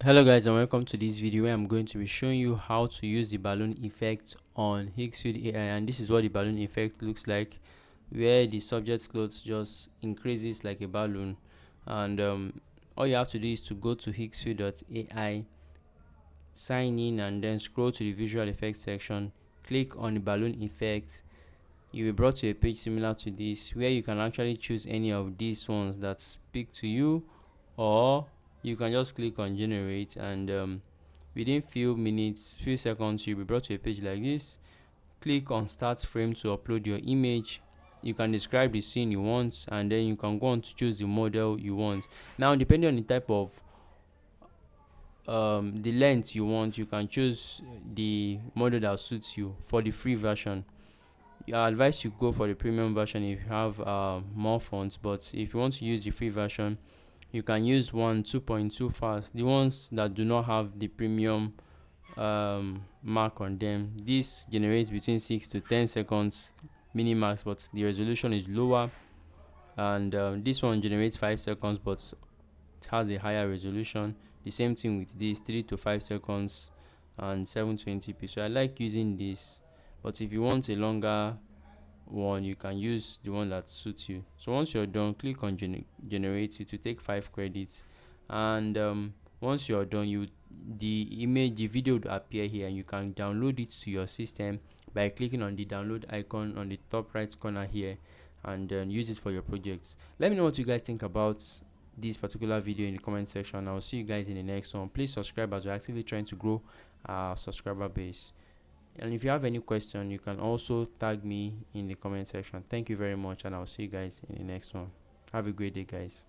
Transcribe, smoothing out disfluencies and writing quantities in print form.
Hello guys, and welcome to this video where I'm going to be showing you how to use the balloon effect on Higgsfield AI. And this is what the balloon effect looks like, where the subject's clothes just increases like a balloon. And all you have to do is to go to higgsfield.ai, sign in, and then scroll to the visual effects section, click on the balloon effect. You'll be brought to a page similar to this where you can actually choose any of these ones that speak to you, or you can just click on generate, and within few seconds you'll be brought to a page like this. Click on start frame to upload your image. You can describe the scene you want, and then you can go on to choose the model you want. Now, depending on the type of the length you want, you can choose the model that suits you. For the free version, I advise you go for the premium version if you have more fonts, but if you want to use the free version, you can use 2.2 fast. The ones that do not have the premium mark on them, this generates between 6 to 10 seconds minimax, but the resolution is lower. And this one generates 5 seconds, but it has a higher resolution. The same thing with this, 3 to 5 seconds and 720p. So I like using this, but if you want a longer one, you can use the one that suits you. So once you're done, click on generate. It will take 5 credits, and once you're done, the video will appear here, and you can download it to your system by clicking on the download icon on the top right corner here, and use it for your projects. Let me know what you guys think about this particular video in the comment section. I'll see you guys in the next one. Please subscribe, as we're actively trying to grow our subscriber base. And if you have any question, you can also tag me in the comment section. Thank you very much, and I'll see you guys in the next one. Have a great day, guys.